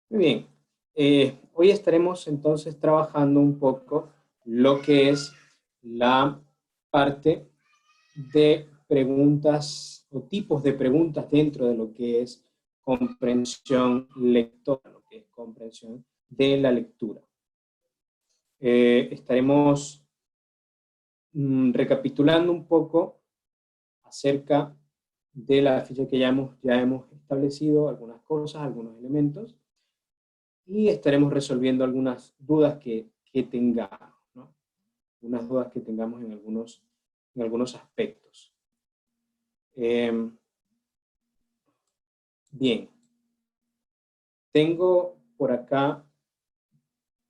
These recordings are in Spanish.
Muy bien. Hoy estaremos entonces trabajando un poco lo que es la parte de preguntas o tipos de preguntas dentro de lo que es comprensión lectora, lo que es comprensión de la lectura. Estaremos recapitulando un poco acerca de la ficha que ya hemos establecido, algunas cosas, algunos elementos, y estaremos resolviendo algunas dudas que tengamos, ¿no? Unas dudas que tengamos en algunos aspectos. Bien, tengo por acá,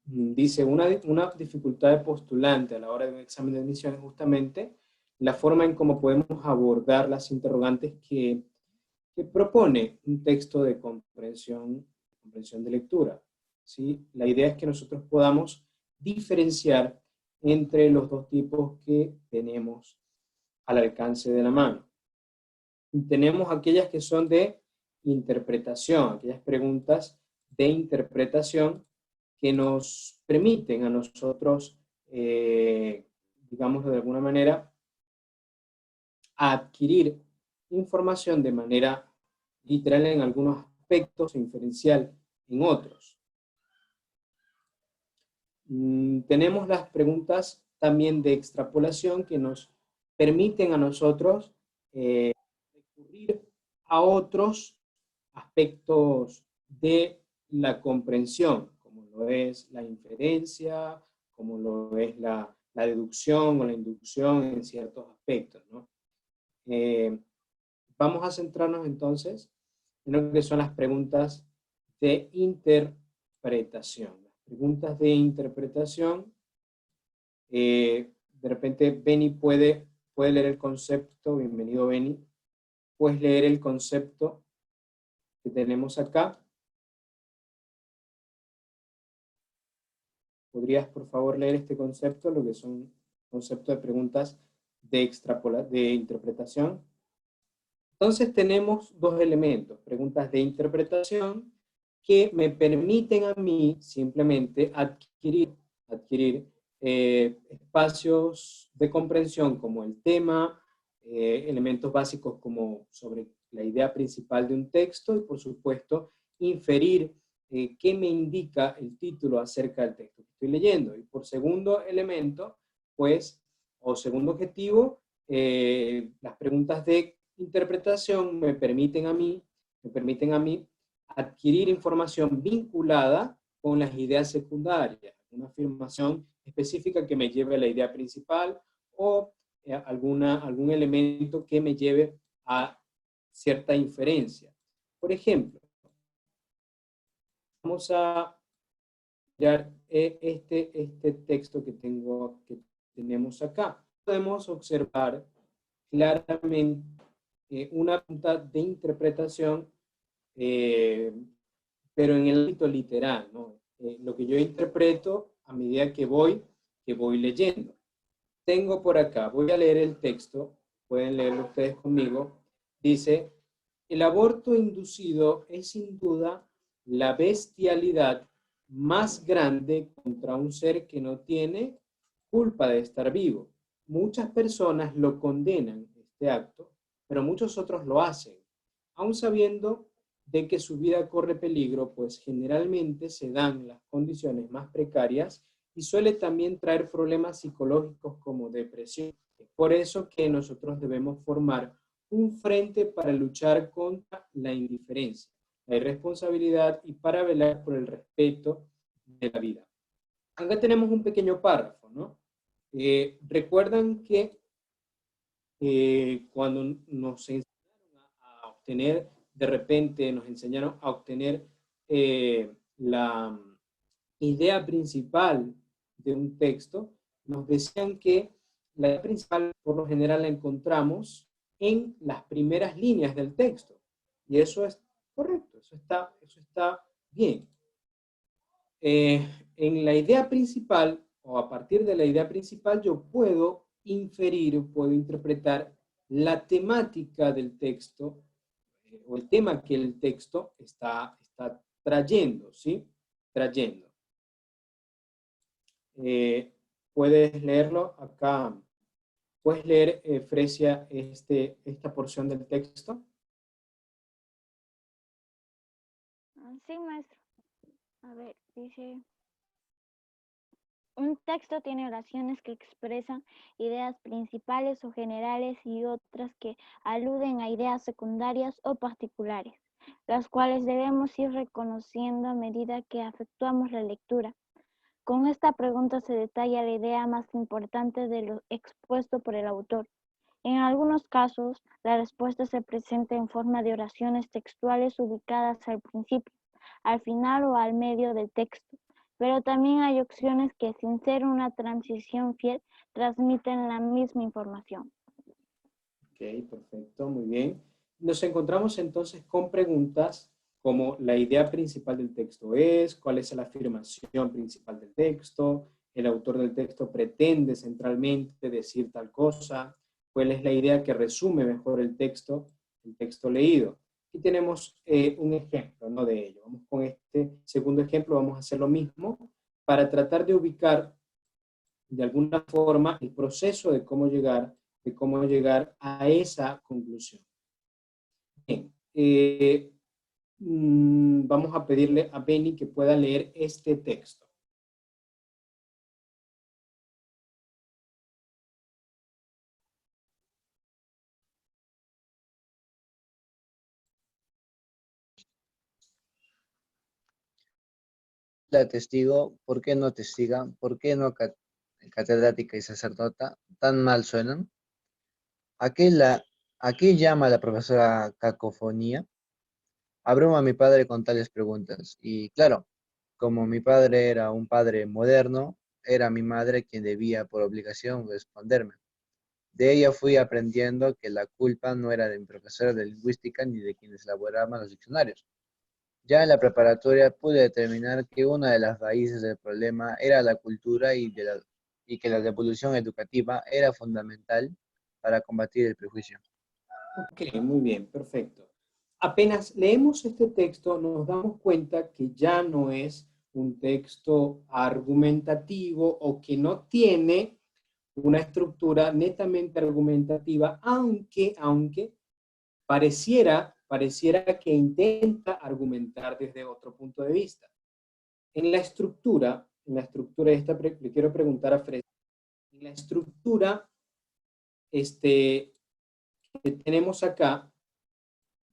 dice, una dificultad de postulante a la hora de un examen de admisión es justamente la forma en cómo podemos abordar las interrogantes que propone un texto de comprensión de lectura. ¿Sí? La idea es que nosotros podamos diferenciar entre los dos tipos que tenemos al alcance de la mano. Tenemos aquellas que son de interpretación, aquellas preguntas de interpretación que nos permiten a nosotros, digamos de alguna manera, adquirir información de manera literal en algunos aspectos e inferencial en otros. Tenemos las preguntas también de extrapolación que nos permiten a nosotros recurrir a otros aspectos de la comprensión, como lo es la inferencia, como lo es la deducción o la inducción en ciertos aspectos, ¿no? Vamos a centrarnos entonces en lo que son las preguntas de interpretación. Las preguntas de interpretación, de repente Beni puede leer el concepto, bienvenido Beni, puedes leer el concepto que tenemos acá. ¿Podrías, por favor, leer este concepto, lo que son conceptos de preguntas de interpretación? Entonces tenemos dos elementos, preguntas de interpretación que me permiten a mí simplemente adquirir espacios de comprensión como el tema, elementos básicos como sobre la idea principal de un texto y por supuesto inferir qué me indica el título acerca del texto que estoy leyendo. Y por segundo elemento, pues, o segundo objetivo, las preguntas de interpretación me permiten a mí adquirir información vinculada con las ideas secundarias, una afirmación específica que me lleve a la idea principal o algún elemento que me lleve a cierta inferencia. Por ejemplo, vamos a mirar este texto que tenemos acá. Podemos observar claramente una pregunta de interpretación, pero en el ámbito literal, ¿no? Lo que yo interpreto a medida que voy leyendo. Tengo por acá, voy a leer el texto, pueden leerlo ustedes conmigo, dice, el aborto inducido es sin duda la bestialidad más grande contra un ser que no tiene culpa de estar vivo. Muchas personas lo condenan, este acto, pero muchos otros lo hacen, aun sabiendo de que su vida corre peligro, pues generalmente se dan las condiciones más precarias y suele también traer problemas psicológicos como depresión. Es por eso que nosotros debemos formar un frente para luchar contra la indiferencia, la irresponsabilidad y para velar por el respeto de la vida. Acá tenemos un pequeño párrafo, ¿no? Recuerdan que cuando nos enseñaron a obtener, de repente nos enseñaron a obtener la idea principal de un texto, nos decían que la idea principal por lo general la encontramos en las primeras líneas del texto. Y eso es correcto, eso está bien. En la idea principal, o a partir de la idea principal, yo puedo inferir, puedo interpretar la temática del texto, o el tema que el texto está trayendo, ¿sí? Trayendo. ¿Puedes leerlo acá? ¿Puedes leer, Fresia, esta porción del texto? Sí, maestro. A ver, dice... Un texto tiene oraciones que expresan ideas principales o generales y otras que aluden a ideas secundarias o particulares, las cuales debemos ir reconociendo a medida que efectuamos la lectura. Con esta pregunta se detalla la idea más importante de lo expuesto por el autor. En algunos casos, la respuesta se presenta en forma de oraciones textuales ubicadas al principio, al final o al medio del texto, pero también hay opciones que, sin ser una transición fiel, transmiten la misma información. Ok, perfecto, muy bien. Nos encontramos entonces con preguntas como la idea principal del texto es, cuál es la afirmación principal del texto, el autor del texto pretende centralmente decir tal cosa, cuál es la idea que resume mejor el texto leído. Aquí tenemos un ejemplo, ¿no?, de ello. Vamos con este segundo ejemplo, vamos a hacer lo mismo para tratar de ubicar de alguna forma el proceso de cómo llegar a esa conclusión. Bien, vamos a pedirle a Benny que pueda leer este texto. La testigo, ¿por qué no testiga? ¿Por qué no catedrática y sacerdota? ¿Tan mal suenan? ¿A qué llama la profesora cacofonía? Abruma a mi padre con tales preguntas. Y claro, como mi padre era un padre moderno, era mi madre quien debía por obligación responderme. De ella fui aprendiendo que la culpa no era de mi profesora de lingüística ni de quienes elaboraban los diccionarios. Ya en la preparatoria pude determinar que una de las raíces del problema era la cultura y que la devolución educativa era fundamental para combatir el prejuicio. Ok, muy bien, perfecto. Apenas leemos este texto, nos damos cuenta que ya no es un texto argumentativo o que no tiene una estructura netamente argumentativa, aunque pareciera que intenta argumentar desde otro punto de vista. En la estructura de esta, le quiero preguntar a Fred, en la estructura que tenemos acá,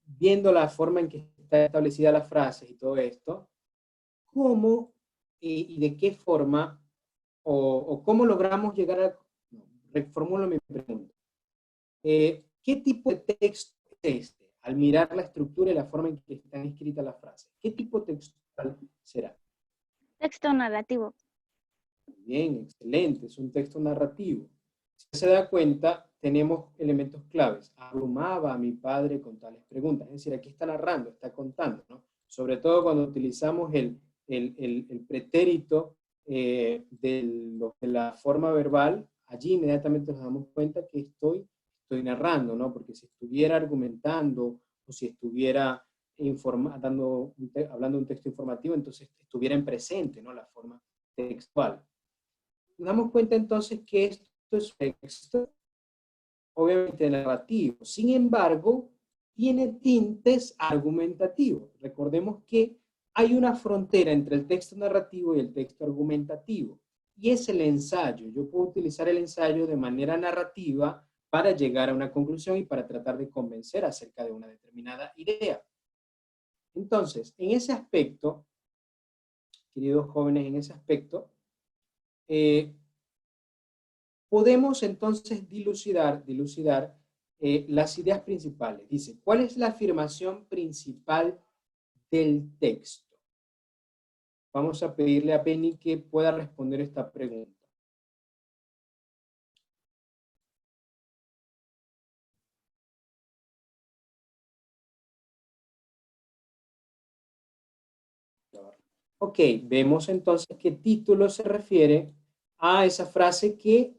viendo la forma en que está establecida la frase y todo esto, ¿cómo y de qué forma o cómo logramos llegar a... No, reformulo mi pregunta. ¿Qué tipo de texto es este? Al mirar la estructura y la forma en que están escritas las frases, ¿qué tipo textual será? Texto narrativo. Bien, excelente, es un texto narrativo. Si se da cuenta, tenemos elementos claves. Abrumaba a mi padre con tales preguntas. Es decir, aquí está narrando, está contando, ¿no? Sobre todo cuando utilizamos el pretérito de la forma verbal, allí inmediatamente nos damos cuenta que estoy narrando, ¿no? Porque si estuviera argumentando o si estuviera hablando de un texto informativo, entonces estuviera en presente, ¿no? La forma textual. Nos damos cuenta entonces que esto es un texto obviamente narrativo. Sin embargo, tiene tintes argumentativos. Recordemos que hay una frontera entre el texto narrativo y el texto argumentativo. Y es el ensayo. Yo puedo utilizar el ensayo de manera narrativa para llegar a una conclusión y para tratar de convencer acerca de una determinada idea. Entonces, en ese aspecto, queridos jóvenes, en ese aspecto, podemos entonces dilucidar las ideas principales. Dice, ¿cuál es la afirmación principal del texto? Vamos a pedirle a Penny que pueda responder esta pregunta. Ok, vemos entonces que título se refiere a esa frase que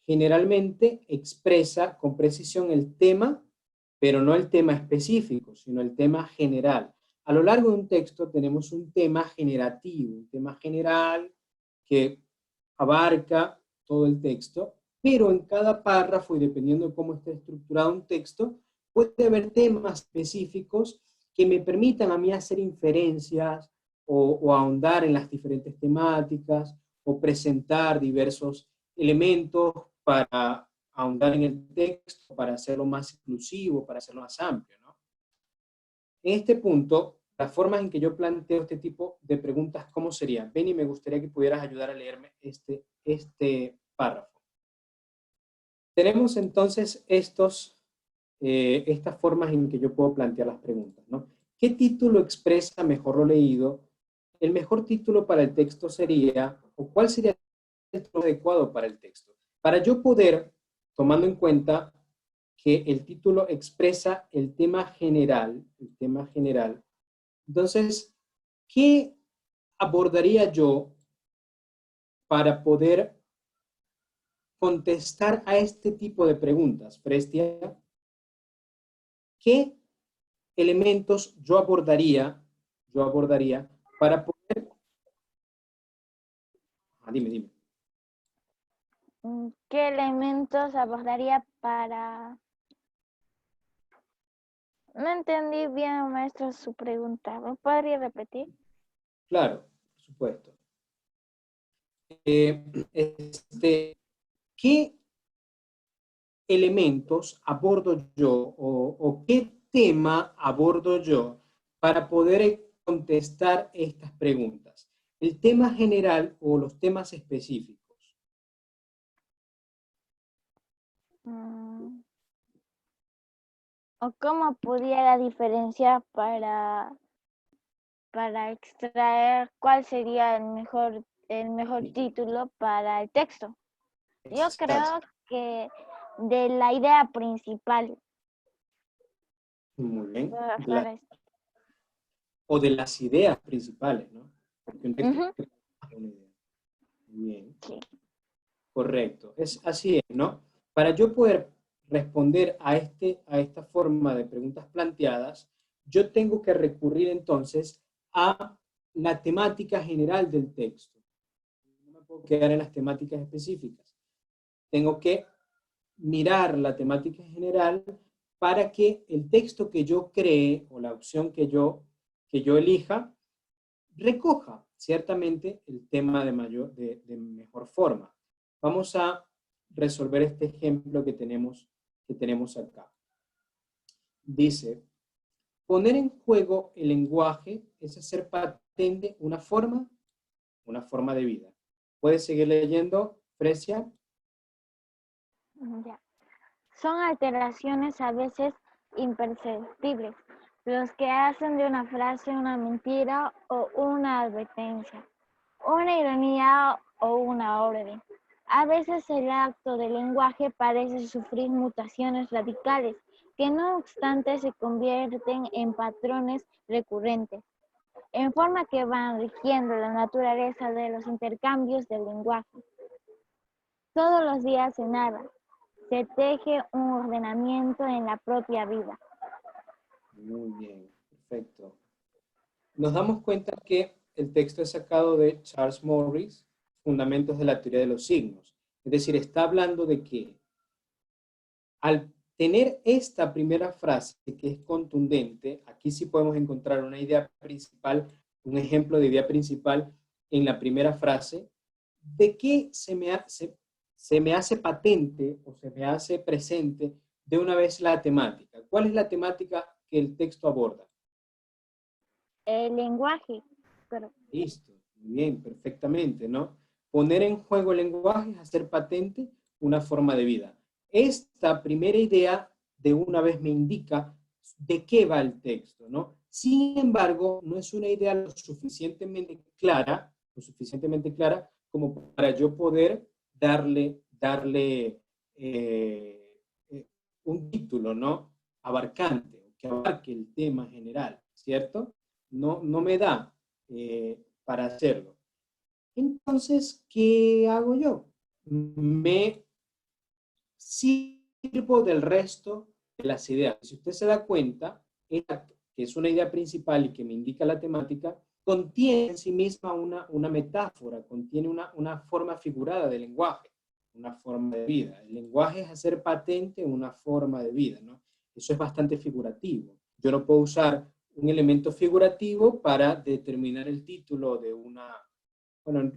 generalmente expresa con precisión el tema, pero no el tema específico, sino el tema general. A lo largo de un texto tenemos un tema generativo, un tema general que abarca todo el texto, pero en cada párrafo, y dependiendo de cómo esté estructurado un texto, puede haber temas específicos que me permitan a mí hacer inferencias o ahondar en las diferentes temáticas o presentar diversos elementos para ahondar en el texto, para hacerlo más inclusivo, para hacerlo más amplio, ¿no? En este punto, las formas en que yo planteo este tipo de preguntas, ¿cómo serían? Benny, me gustaría que pudieras ayudar a leerme este párrafo. Tenemos entonces estas formas en que yo puedo plantear las preguntas, ¿no? ¿Qué título expresa mejor lo leído? El mejor título para el texto sería, o cuál sería el título adecuado para el texto. Para yo poder, tomando en cuenta que el título expresa el tema general, entonces, ¿qué abordaría yo para poder contestar a este tipo de preguntas, Prestia? ¿Qué elementos yo abordaría para poder... dime. ¿Qué elementos abordaría para...? No entendí bien, maestro, su pregunta. ¿Me podría repetir? Claro, por supuesto. ¿Qué elementos abordo yo o qué tema abordo yo para poder contestar estas preguntas? ¿El tema general o los temas específicos? ¿O cómo pudiera diferenciar para extraer cuál sería el mejor título para el texto? Yo creo que de la idea principal. Muy bien. O de las ideas principales, ¿no? Porque un texto es una idea. Muy bien. Sí. Correcto. Así es, ¿no? Para yo poder responder a esta forma de preguntas planteadas, yo tengo que recurrir entonces a la temática general del texto. No me puedo quedar en las temáticas específicas. Tengo que mirar la temática general para que el texto que yo cree o la opción que yo elija recoja ciertamente el tema de mejor forma. Vamos a resolver este ejemplo que tenemos acá. Dice, poner en juego el lenguaje es hacer patente una forma de vida. ¿Puedes seguir leyendo, Fresia? Ya. Son alteraciones a veces imperceptibles, los que hacen de una frase una mentira o una advertencia, una ironía o una orden. A veces el acto del lenguaje parece sufrir mutaciones radicales, que no obstante se convierten en patrones recurrentes, en forma que van rigiendo la naturaleza de los intercambios del lenguaje. Todos los días se narra, se teje un ordenamiento en la propia vida. Muy bien, perfecto. Nos damos cuenta que el texto es sacado de Charles Morris, Fundamentos de la Teoría de los Signos. Es decir, está hablando de que al tener esta primera frase que es contundente, aquí sí podemos encontrar una idea principal, un ejemplo de idea principal en la primera frase, de que se me hace patente o se me hace presente de una vez la temática. ¿Cuál es la temática que el texto aborda? El lenguaje. Listo, muy bien, perfectamente, ¿no? Poner en juego el lenguaje es hacer patente una forma de vida. Esta primera idea de una vez me indica de qué va el texto, ¿no? Sin embargo, no es una idea lo suficientemente clara como para yo poder darle un título, ¿no? Abarcante, que abarque el tema general, ¿cierto? No me da para hacerlo. Entonces, ¿qué hago yo? Me sirvo del resto de las ideas. Si usted se da cuenta, que es una idea principal y que me indica la temática, contiene en sí misma una metáfora, contiene una forma figurada de lenguaje, una forma de vida. El lenguaje es hacer patente una forma de vida, ¿no? Eso es bastante figurativo. Yo no puedo usar un elemento figurativo para determinar el título de una... Bueno,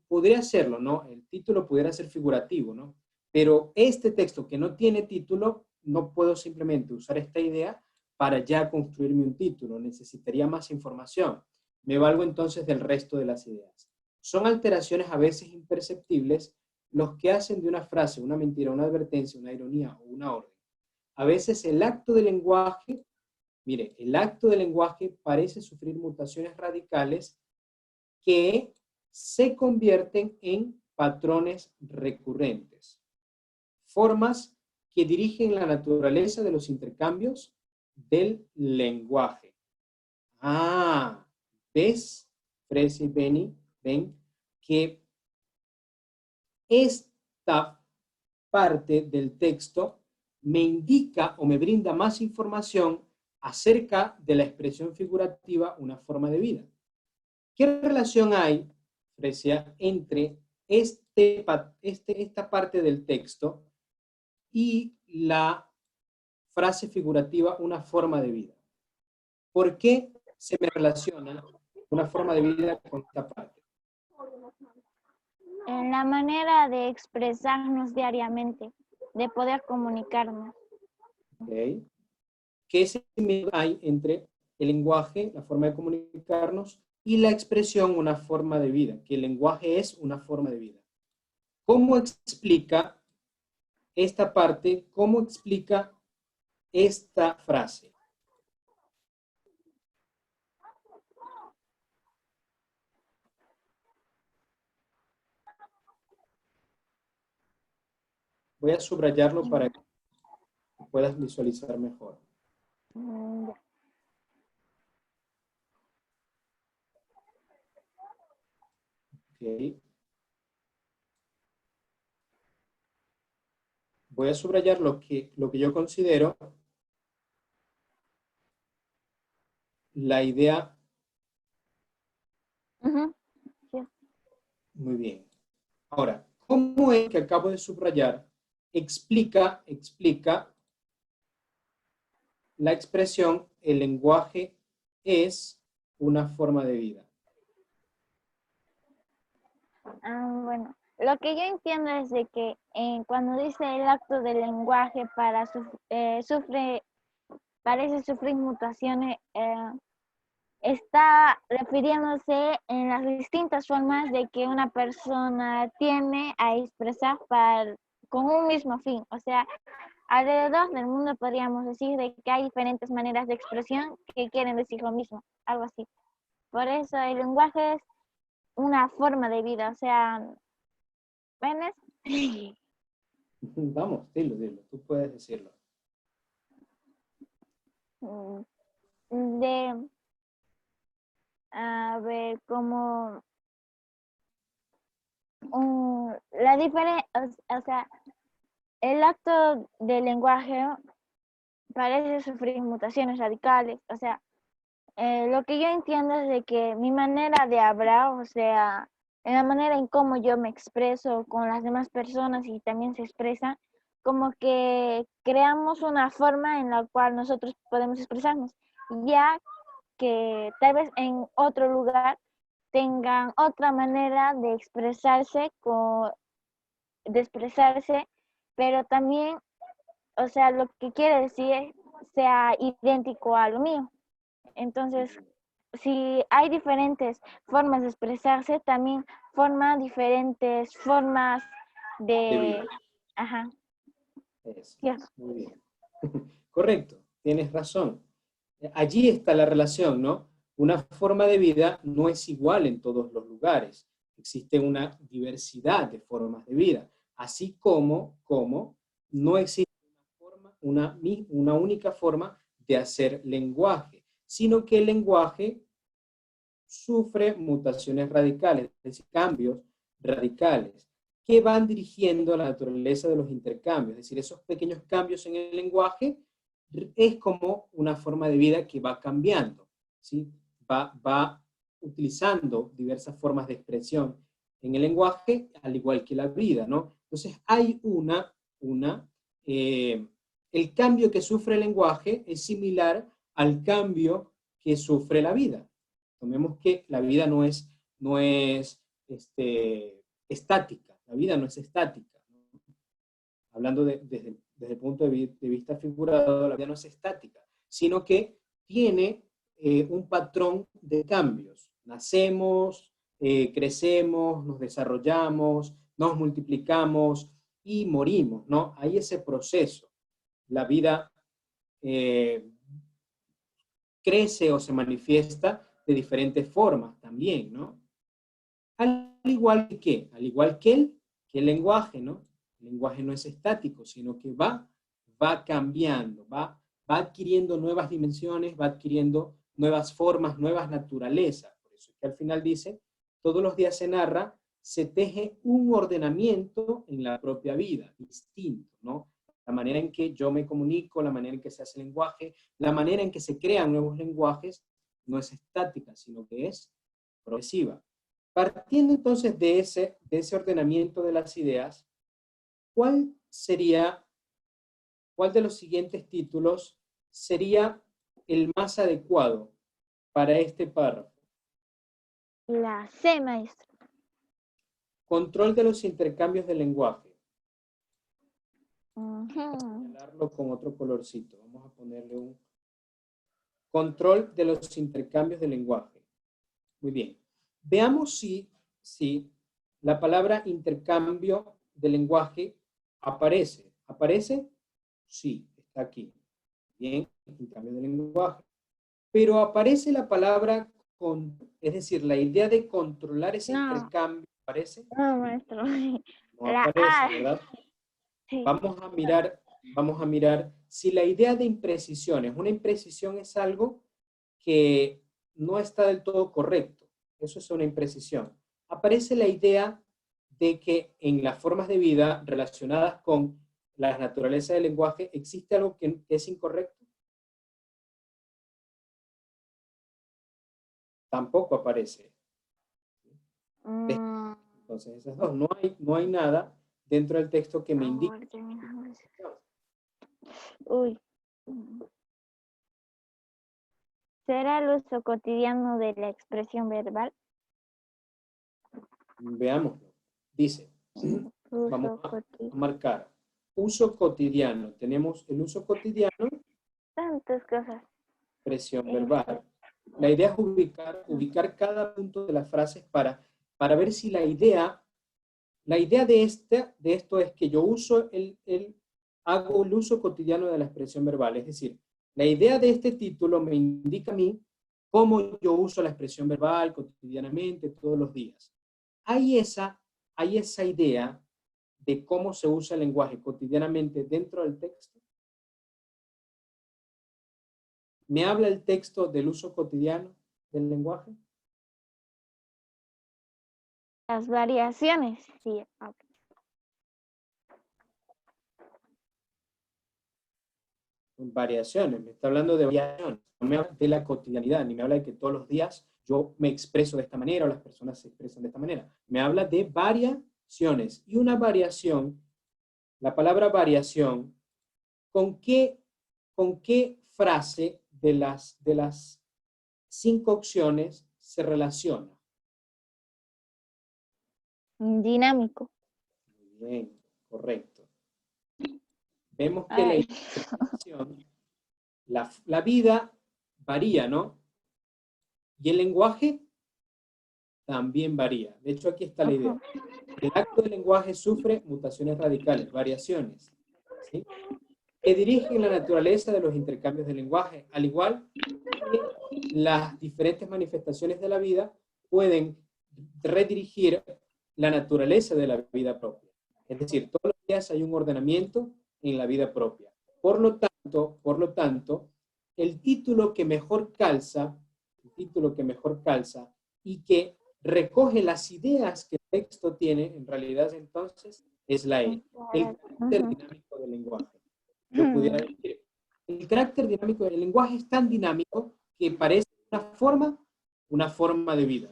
podría hacerlo, ¿no? El título pudiera ser figurativo, ¿no? Pero este texto que no tiene título, no puedo simplemente usar esta idea para ya construirme un título. Necesitaría más información. Me valgo entonces del resto de las ideas. Son alteraciones a veces imperceptibles los que hacen de una frase, una mentira, una advertencia, una ironía o una orden. A veces el acto del lenguaje, mire, el acto del lenguaje parece sufrir mutaciones radicales que se convierten en patrones recurrentes. Formas que dirigen la naturaleza de los intercambios del lenguaje. Ah, ¿ves, Fresi y Benny? Ven que esta parte del texto me indica o me brinda más información acerca de la expresión figurativa, una forma de vida. ¿Qué relación hay, Fresia, entre esta parte del texto y la frase figurativa, una forma de vida? ¿Por qué se me relaciona una forma de vida con esta parte? En la manera de expresarnos diariamente, de poder comunicarnos. Okay. ¿Qué similitud hay entre el lenguaje, la forma de comunicarnos, y la expresión, una forma de vida? Que el lenguaje es una forma de vida. ¿Cómo explica esta parte? ¿Cómo explica esta frase? Voy a subrayarlo para que puedas visualizar mejor. Okay. Voy a subrayar lo que yo considero la idea. Sí. Muy bien. Ahora, ¿cómo es que acabo de subrayar? Explica la expresión, el lenguaje es una forma de vida. Bueno, lo que yo entiendo es de que cuando dice el acto del lenguaje parece sufrir mutaciones, está refiriéndose en las distintas formas de que una persona tiene a expresar con un mismo fin. O sea, alrededor del mundo podríamos decir de que hay diferentes maneras de expresión que quieren decir lo mismo, algo así. Por eso el lenguaje es una forma de vida, o sea, ¿ves? Vamos, dilo, tú puedes decirlo. A ver, como la diferencia, o sea, el acto del lenguaje parece sufrir mutaciones radicales, o sea, lo que yo entiendo es de que mi manera de hablar, o sea, en la manera en cómo yo me expreso con las demás personas y también se expresa, como que creamos una forma en la cual nosotros podemos expresarnos, ya que tal vez en otro lugar tengan otra manera de expresarse, pero también, o sea, lo que quiere decir sea idéntico a lo mío. Entonces, si hay diferentes formas de expresarse, también forma diferentes formas De vida. Ajá. Eso. Cierto. Muy bien. Correcto, tienes razón. Allí está la relación, ¿no? Una forma de vida no es igual en todos los lugares. Existe una diversidad de formas de vida, así como no existe una única forma de hacer lenguaje, sino que el lenguaje sufre mutaciones radicales, es decir, cambios radicales, que van dirigiendo la naturaleza de los intercambios. Es decir, esos pequeños cambios en el lenguaje es como una forma de vida que va cambiando, ¿sí? Va utilizando diversas formas de expresión en el lenguaje, al igual que la vida, ¿no? Entonces hay el cambio que sufre el lenguaje es similar al cambio que sufre la vida. Tomemos que la vida no es estática, la vida no es estática, ¿no? Hablando desde el punto de vista figurado, la vida no es estática, sino que tiene un patrón de cambios. Nacemos, crecemos, nos desarrollamos, nos multiplicamos y morimos, ¿no? Hay ese proceso. La vida crece o se manifiesta de diferentes formas también, ¿no? Al igual que el lenguaje, ¿no? El lenguaje no es estático, sino que va cambiando, va adquiriendo nuevas dimensiones, va adquiriendo nuevas formas, nuevas naturalezas. Por eso es que al final dice, todos los días se narra, se teje un ordenamiento en la propia vida, distinto, ¿no? La manera en que yo me comunico, la manera en que se hace el lenguaje, la manera en que se crean nuevos lenguajes, no es estática, sino que es progresiva. Partiendo entonces de ese ordenamiento de las ideas, ¿cuál de los siguientes títulos sería el más adecuado para este párrafo? La C, maestro. Control de los intercambios de lenguaje. Ujú. Vamos a señalarlo con otro colorcito. Vamos a ponerle un control de los intercambios de lenguaje. Muy bien. Veamos si la palabra intercambio de lenguaje aparece. ¿Aparece? Sí, está aquí. Bien, intercambio de lenguaje. Pero aparece la palabra, es decir, la idea de controlar ese intercambio, ¿aparece? No, maestro. No La aparece, A. ¿verdad? Sí. Vamos a mirar si la idea de imprecisión es una imprecisión, es algo que no está del todo correcto. Eso es una imprecisión. Aparece la idea de que en las formas de vida relacionadas con la naturaleza del lenguaje existe algo que es incorrecto. Tampoco aparece. Entonces, esas dos, no hay nada dentro del texto que me indique. Uy. ¿Será el uso cotidiano de la expresión verbal? Veámoslo. Dice, vamos a marcar uso cotidiano. Tenemos el uso cotidiano. Tantas cosas. Expresión verbal. La idea es ubicar cada punto de las frases para ver si la idea de esto es que yo hago el uso cotidiano de la expresión verbal. Es decir, la idea de este título me indica a mí cómo yo uso la expresión verbal cotidianamente, todos los días. Hay esa idea de cómo se usa el lenguaje cotidianamente dentro del texto. ¿Me habla el texto del uso cotidiano del lenguaje? Las variaciones, sí. Variaciones, me está hablando de variaciones, no me habla de la cotidianidad, ni me habla de que todos los días yo me expreso de esta manera o las personas se expresan de esta manera. Me habla de variaciones. Y una variación, la palabra variación, ¿con qué frase de las 5 opciones se relaciona? Dinámico. Muy bien, correcto. Vemos que la vida varía, ¿no? Y el lenguaje también varía. De hecho, aquí está la idea. El acto del lenguaje sufre mutaciones radicales, variaciones, ¿sí? Que dirigen la naturaleza de los intercambios de lenguaje, al igual que las diferentes manifestaciones de la vida pueden redirigir la naturaleza de la vida propia. Es decir, todos los días hay un ordenamiento en la vida propia. Por lo tanto, el título que mejor calza y que recoge las ideas que el texto tiene, en realidad entonces, es la E, el carácter dinámico del lenguaje. Yo pudiera decir, El carácter dinámico del lenguaje es tan dinámico que parece una forma de vida.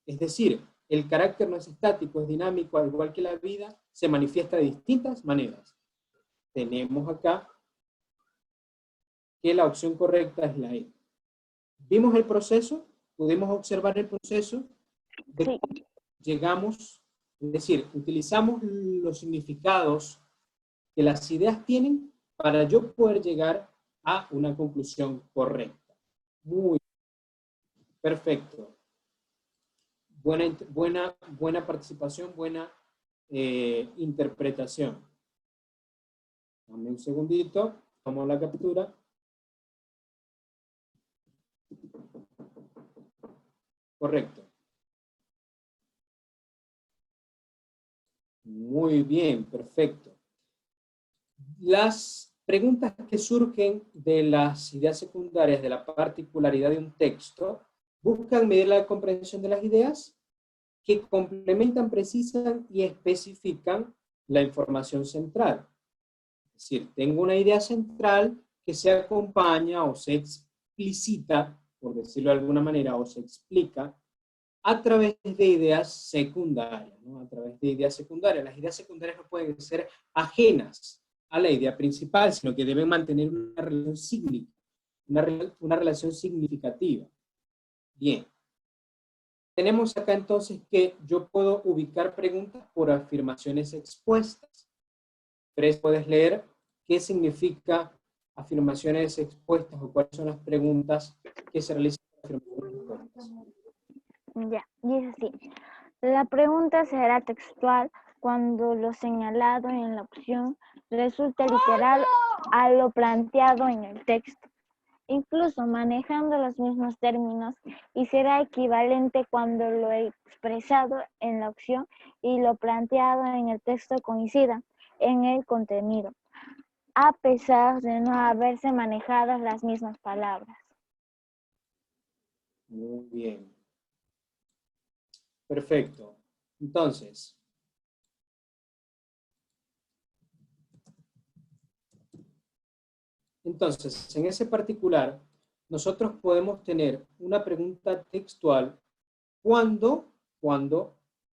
Es decir, el carácter no es estático, es dinámico, al igual que la vida, se manifiesta de distintas maneras. Tenemos acá que la opción correcta es la E. ¿Vimos el proceso? ¿Pudimos observar el proceso? Sí. Llegamos, es decir, utilizamos los significados que las ideas tienen para yo poder llegar a una conclusión correcta. Muy perfecto. Buena participación, buena interpretación. Dame un segundito, tomo la captura. Correcto. Muy bien, perfecto. Las preguntas que surgen de las ideas secundarias, de la particularidad de un texto, buscan medir la comprensión de las ideas que complementan, precisan y especifican la información central. Es decir, tengo una idea central que se acompaña o se explicita, por decirlo de alguna manera, o se explica a través de ideas secundarias, ¿no? A través de ideas secundarias. Las ideas secundarias no pueden ser ajenas a la idea principal, sino que deben mantener una relación significativa. Bien. Tenemos acá entonces que yo puedo ubicar preguntas por afirmaciones expuestas. Puedes leer qué significa afirmaciones expuestas o cuáles son las preguntas que se realizan por afirmaciones expuestas. Ya, dice así. La pregunta será textual cuando lo señalado en la opción resulte literal a lo planteado en el texto, incluso manejando los mismos términos, y será equivalente cuando lo expresado en la opción y lo planteado en el texto coincidan en el contenido, a pesar de no haberse manejado las mismas palabras. Muy bien. Perfecto. Entonces, en ese particular, nosotros podemos tener una pregunta textual cuando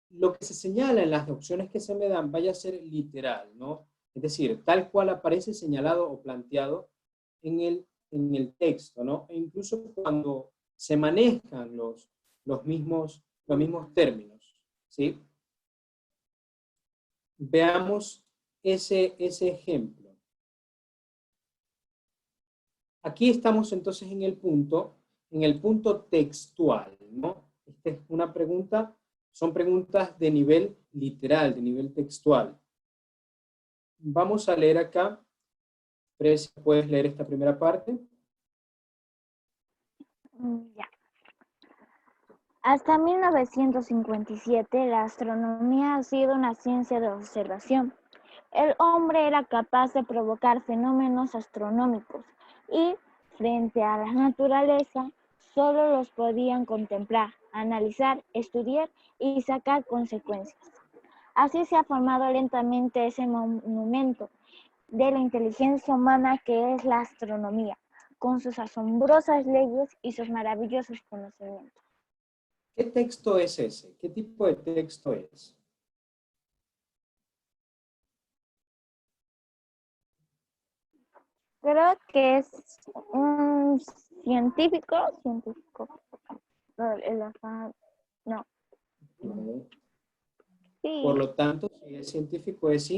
lo que se señala en las opciones que se me dan vaya a ser literal, ¿no? Es decir, tal cual aparece señalado o planteado en el texto, ¿no? E incluso cuando se manejan los mismos términos, ¿sí? Veamos ese ejemplo. Aquí estamos entonces en el punto textual, ¿no? Esta es una pregunta, son preguntas de nivel literal, de nivel textual. Vamos a leer acá. ¿Puedes leer esta primera parte? Ya. Hasta 1957, la astronomía ha sido una ciencia de observación. El hombre era capaz de provocar fenómenos astronómicos y, frente a la naturaleza, solo los podían contemplar, analizar, estudiar y sacar consecuencias. Así se ha formado lentamente ese monumento de la inteligencia humana que es la astronomía, con sus asombrosas leyes y sus maravillosos conocimientos. ¿Qué texto es ese? ¿Qué tipo de texto es? Creo que es un científico, no. No. Sí. Por lo tanto, si es científico, es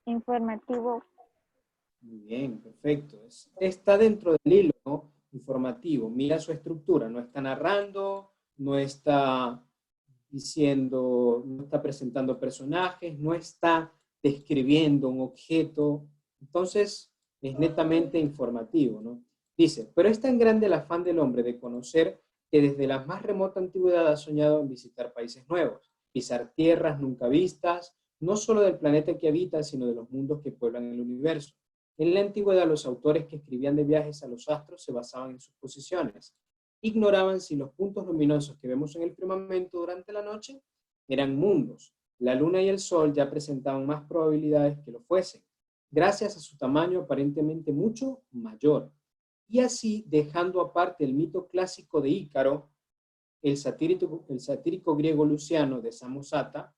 informativo. Muy bien, perfecto. Está dentro del hilo, ¿no? Informativo. Mira su estructura. No está narrando, no está diciendo, no está presentando personajes, no está describiendo un objeto. Entonces, es netamente informativo, ¿no? Dice, pero es tan grande el afán del hombre de conocer que desde la más remota antigüedad ha soñado en visitar países nuevos, pisar tierras nunca vistas, no solo del planeta que habita, sino de los mundos que pueblan el universo. En la antigüedad, los autores que escribían de viajes a los astros se basaban en sus posiciones. Ignoraban si los puntos luminosos que vemos en el firmamento durante la noche eran mundos. La luna y el sol ya presentaban más probabilidades que lo fuesen. gracias a su tamaño aparentemente mucho mayor. Y así, dejando aparte el mito clásico de Ícaro, el satírico griego Luciano de Samosata,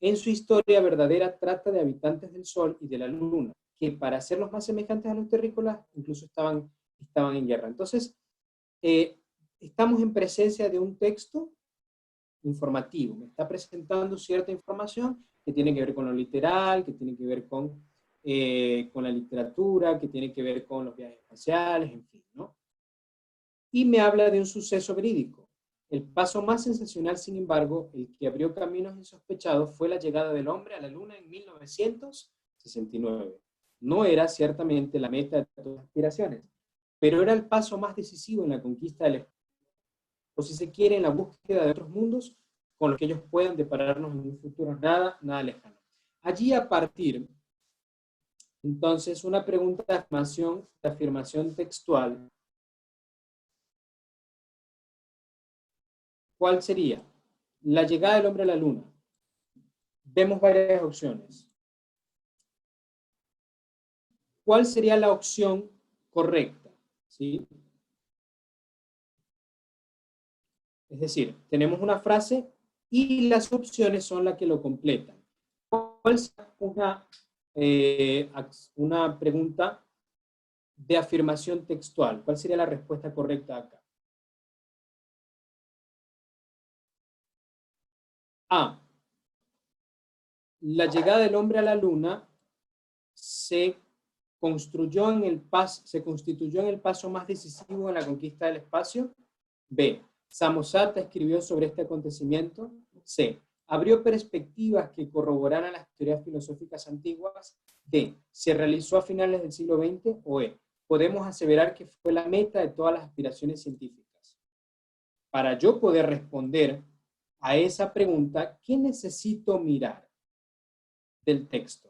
en su historia verdadera trata de habitantes del Sol y de la Luna, que para hacerlos más semejantes a los terrícolas, incluso estaban en guerra. Entonces, estamos en presencia de un texto informativo. Me está presentando cierta información que tiene que ver con lo literal, que tiene que ver con la literatura, que tiene que ver con los viajes espaciales, en fin, ¿no? Y me habla de un suceso verídico. El paso más sensacional, sin embargo, el que abrió caminos insospechados, fue la llegada del hombre a la Luna en 1969. No era ciertamente la meta de todas las aspiraciones, pero era el paso más decisivo en la conquista del espacio, o si se quiere, en la búsqueda de otros mundos con los que ellos puedan depararnos en un futuro nada lejano. Allí, a partir, entonces, una pregunta de afirmación textual. ¿Cuál sería? La llegada del hombre a la Luna. Vemos varias opciones. ¿Cuál sería la opción correcta? ¿Sí? Es decir, tenemos una frase y las opciones son las que lo completan. ¿Cuál sería una pregunta de afirmación textual? ¿Cuál sería la respuesta correcta acá? A. La llegada del hombre a la Luna se constituyó en el paso más decisivo en la conquista del espacio. B. Samosata escribió sobre este acontecimiento. C. Abrió perspectivas que corroboraran las teorías filosóficas antiguas. D. Se realizó a finales del siglo XX. O E. Podemos aseverar que fue la meta de todas las aspiraciones científicas. Para yo poder responder a esa pregunta, ¿qué necesito mirar del texto?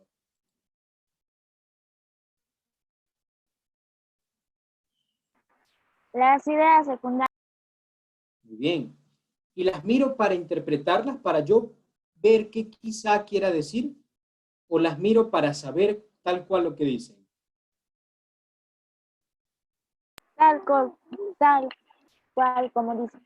Las ideas secundarias. Muy bien. Y las miro para interpretarlas, para yo ver qué quizá quiera decir, o las miro para saber tal cual lo que dicen. Tal cual como dice.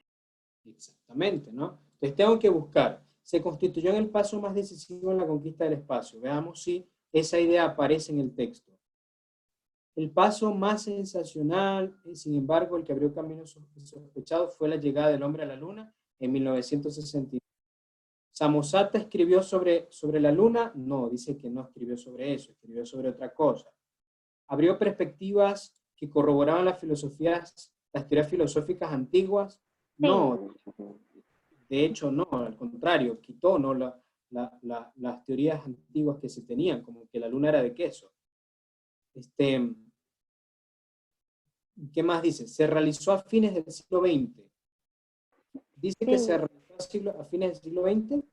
Exactamente, ¿no? Entonces tengo que buscar. Se constituyó en el paso más decisivo en la conquista del espacio. Veamos si esa idea aparece en el texto. El paso más sensacional, sin embargo, el que abrió caminos sospechados fue la llegada del hombre a la Luna en 1969. ¿Samosata escribió sobre la Luna? No, dice que no escribió sobre eso, escribió sobre otra cosa. ¿Abrió perspectivas que corroboraban las teorías filosóficas antiguas? No, de hecho no, al contrario, quitó, ¿no?, las teorías antiguas que se tenían, como que la Luna era de queso. ¿Qué más dice? Se realizó a fines del siglo XX. Dice que se realizó a fines del siglo XX.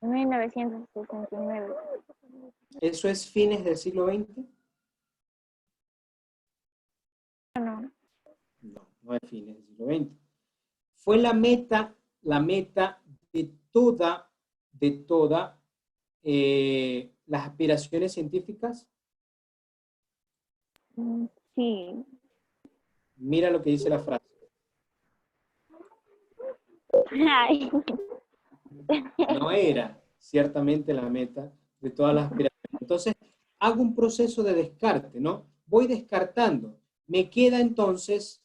1969. ¿Eso es fines del siglo XX? No. No es fines del siglo XX. Fue la meta de todas las aspiraciones científicas. Sí. Mira lo que dice la frase. Ay. No era ciertamente la meta de todas las aspiraciones. Entonces, hago un proceso de descarte, ¿no? Voy descartando. Me queda entonces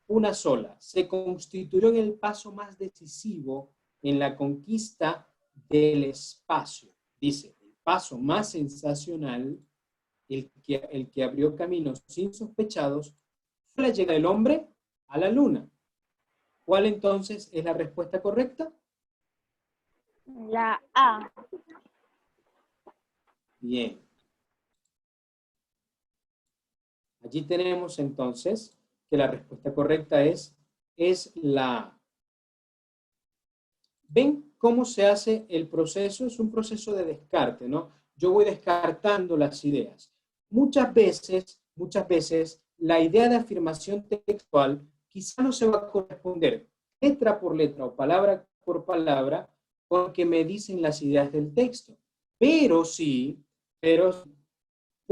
una sola. Se constituyó en el paso más decisivo en la conquista del espacio. Dice, el paso más sensacional, el que abrió caminos insospechados, fue la llegada del hombre a la Luna. ¿Cuál entonces es la respuesta correcta? La A. Bien. Allí tenemos entonces que la respuesta correcta es la A. ¿Ven cómo se hace el proceso? Es un proceso de descarte, ¿no? Yo voy descartando las ideas. Muchas veces, la idea de afirmación textual quizá no se va a corresponder letra por letra o palabra por palabra con lo que me dicen las ideas del texto. Pero sí,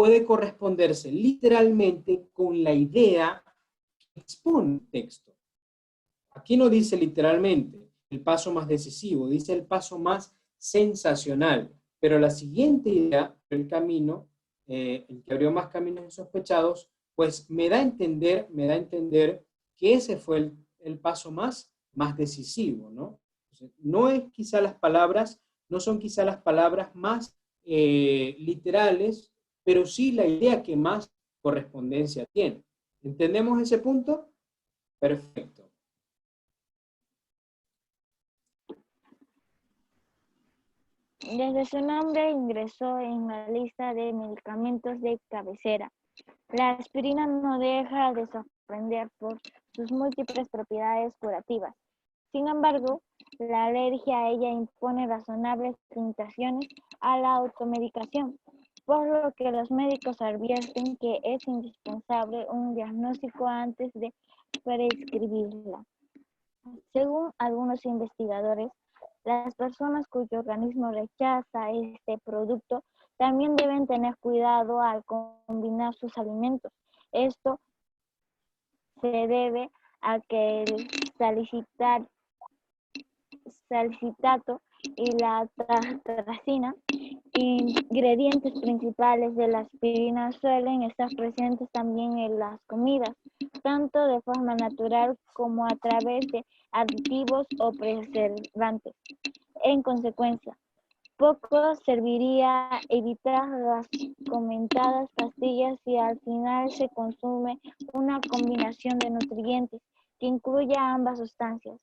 puede corresponderse literalmente con la idea que expone el texto. Aquí no dice literalmente el paso más decisivo, dice el paso más sensacional, pero la siguiente idea, el camino, el que abrió más caminos insospechados, pues me da a entender que ese fue el paso más decisivo, ¿no? Entonces, no son quizá las palabras más literales, pero sí la idea que más correspondencia tiene. ¿Entendemos ese punto? Perfecto. Desde su nombre ingresó en la lista de medicamentos de cabecera. La aspirina no deja de sorprender por sus múltiples propiedades curativas. Sin embargo, la alergia a ella impone razonables limitaciones a la automedicación, por lo que los médicos advierten que es indispensable un diagnóstico antes de prescribirla. Según algunos investigadores, las personas cuyo organismo rechaza este producto también deben tener cuidado al combinar sus alimentos. Esto se debe a que el salicitato y la tartracina, ingredientes principales de la aspirina, suelen estar presentes también en las comidas, tanto de forma natural como a través de aditivos o preservantes. En consecuencia, poco serviría evitar las comentadas pastillas si al final se consume una combinación de nutrientes que incluya ambas sustancias,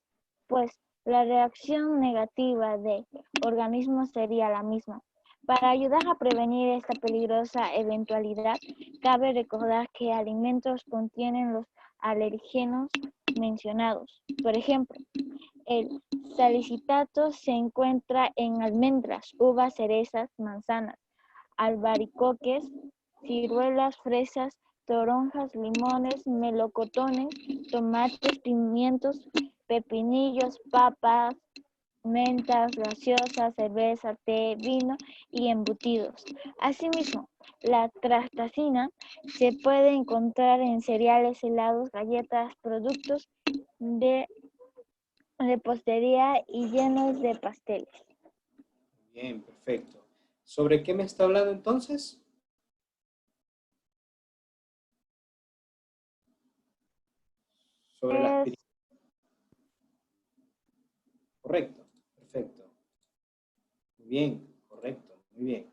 pues la reacción negativa del organismo sería la misma. Para ayudar a prevenir esta peligrosa eventualidad, cabe recordar que alimentos contienen los alergenos mencionados. Por ejemplo, el salicitato se encuentra en almendras, uvas, cerezas, manzanas, albaricoques, ciruelas, fresas, toronjas, limones, melocotones, tomates, pimientos, pepinillos, papas, mentas, gaseosas, cerveza, té, vino y embutidos. Asimismo, la trastacina se puede encontrar en cereales, helados, galletas, productos de repostería y llenos de pasteles. Bien, perfecto. ¿Sobre qué me está hablando entonces? Sobre la aspirina. Correcto, perfecto. Muy bien, correcto, muy bien.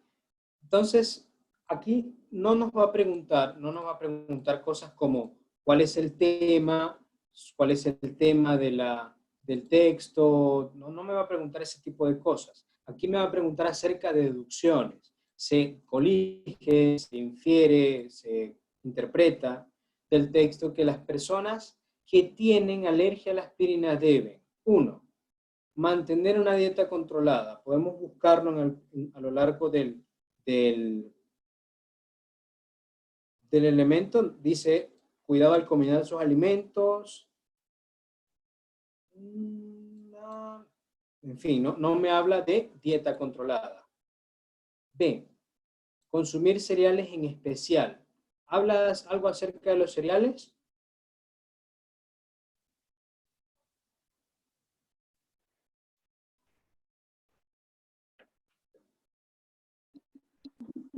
Entonces, aquí no nos va a preguntar cosas como cuál es el tema del texto, no me va a preguntar ese tipo de cosas. Aquí me va a preguntar acerca de deducciones. Se colige, se infiere, se interpreta del texto que las personas que tienen alergia a la aspirina deben, 1, mantener una dieta controlada. Podemos buscarlo a lo largo del elemento. Dice, cuidado al combinar sus alimentos. En fin, no me habla de dieta controlada. B, consumir cereales en especial. ¿Hablas algo acerca de los cereales?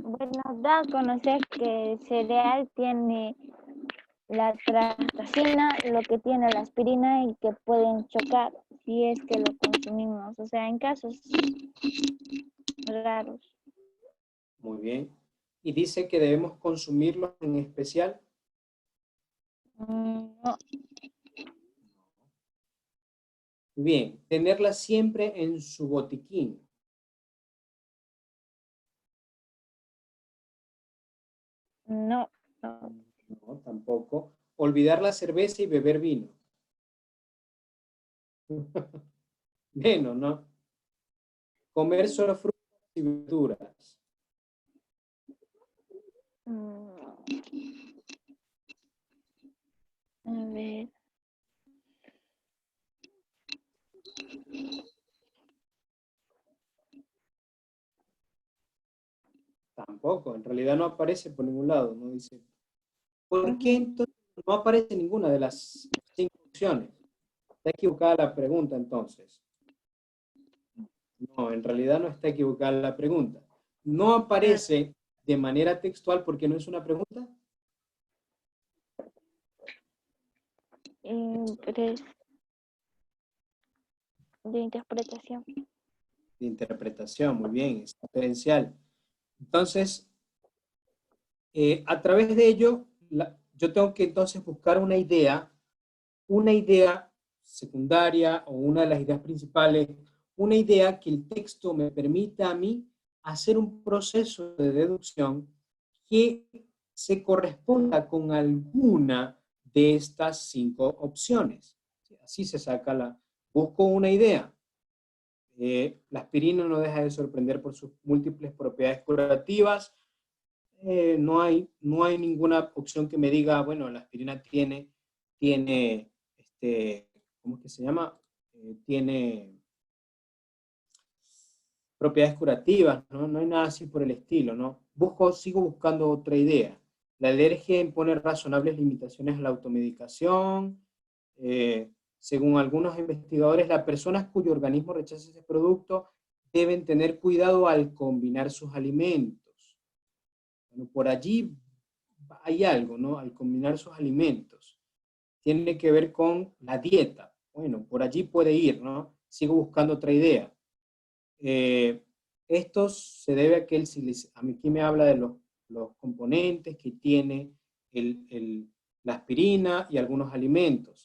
Bueno, da a conocer que el cereal tiene la trastacina, lo que tiene la aspirina y que pueden chocar si es que lo consumimos, o sea, en casos raros. Muy bien. ¿Y dice que debemos consumirlos en especial? No, Bien, tenerla siempre en su botiquín. no, No, tampoco. Olvidar la cerveza y beber vino. Menos, ¿no? Comer solo frutas y verduras. A ver. Tampoco, en realidad no aparece por ningún lado, no dice. ¿Por qué entonces no aparece ninguna de las 5 opciones? Está equivocada la pregunta entonces. No, en realidad no está equivocada la pregunta. No aparece de manera textual porque no es una pregunta. De interpretación. De interpretación, muy bien, es diferencial. Entonces, a través de ello, yo tengo que entonces buscar una idea secundaria o una de las ideas principales, una idea que el texto me permita a mí hacer un proceso de deducción que se corresponda con alguna de estas 5 opciones. Así se saca busco una idea. La aspirina no deja de sorprender por sus múltiples propiedades curativas. No hay ninguna opción que me diga, bueno, la aspirina tiene ¿cómo es que se llama? Tiene propiedades curativas, ¿no? No hay nada así por el estilo, ¿no? Sigo buscando otra idea. La alergia impone razonables limitaciones a la automedicación. Según algunos investigadores, las personas cuyo organismo rechaza ese producto deben tener cuidado al combinar sus alimentos. Bueno, por allí hay algo, ¿no? Al combinar sus alimentos. Tiene que ver con la dieta. Bueno, por allí puede ir, ¿no? Sigo buscando otra idea. Esto se debe a que aquí me habla de los componentes que tiene la aspirina y algunos alimentos.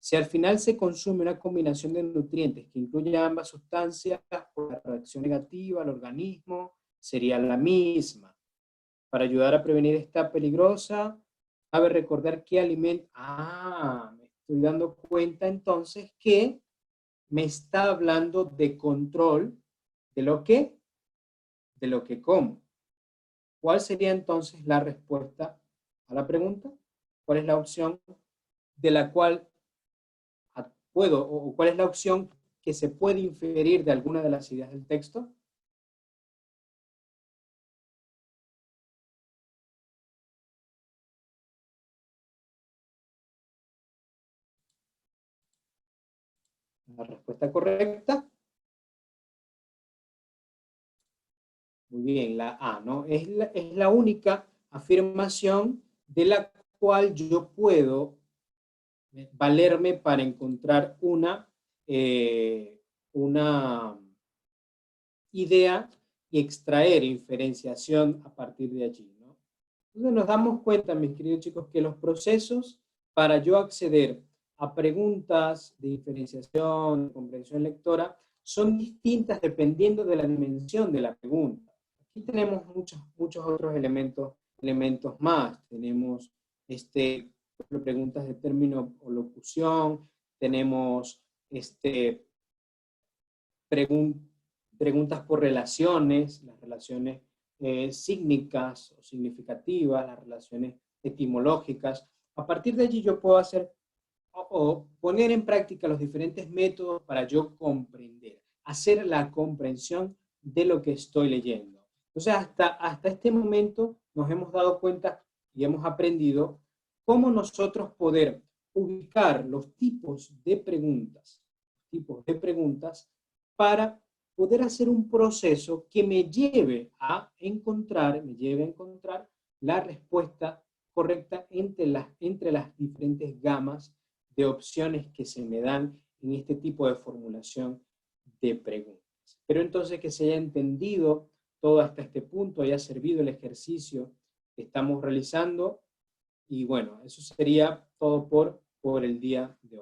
Si al final se consume una combinación de nutrientes que incluye ambas sustancias, la reacción negativa al organismo sería la misma. Para ayudar a prevenir esta peligrosa, cabe recordar qué alimento. Me estoy dando cuenta entonces que me está hablando de control de lo que como. ¿Cuál sería entonces la respuesta a la pregunta? ¿Cuál es la opción de la cual puedo, o cuál es la opción que se puede inferir de alguna de las ideas del texto? La respuesta correcta. Muy bien, la A, ¿no? Es la única afirmación de la cual yo puedo valerme para encontrar una idea y extraer inferenciación a partir de allí, ¿no? Entonces nos damos cuenta, mis queridos chicos, que los procesos para yo acceder a preguntas de diferenciación, de comprensión lectora, son distintas dependiendo de la dimensión de la pregunta. Aquí tenemos muchos otros elementos más. Tenemos preguntas de término o locución, tenemos preguntas por relaciones, las relaciones sígnicas o significativas, las relaciones etimológicas. A partir de allí yo puedo hacer o poner en práctica los diferentes métodos para yo comprender, hacer la comprensión de lo que estoy leyendo. Entonces, hasta este momento nos hemos dado cuenta y hemos aprendido cómo nosotros poder ubicar los tipos de preguntas para poder hacer un proceso que me lleve a encontrar la respuesta correcta entre las diferentes gamas de opciones que se me dan en este tipo de formulación de preguntas. Espero entonces que se haya entendido todo hasta este punto, haya servido el ejercicio que estamos realizando, y bueno, eso sería todo por el día de hoy.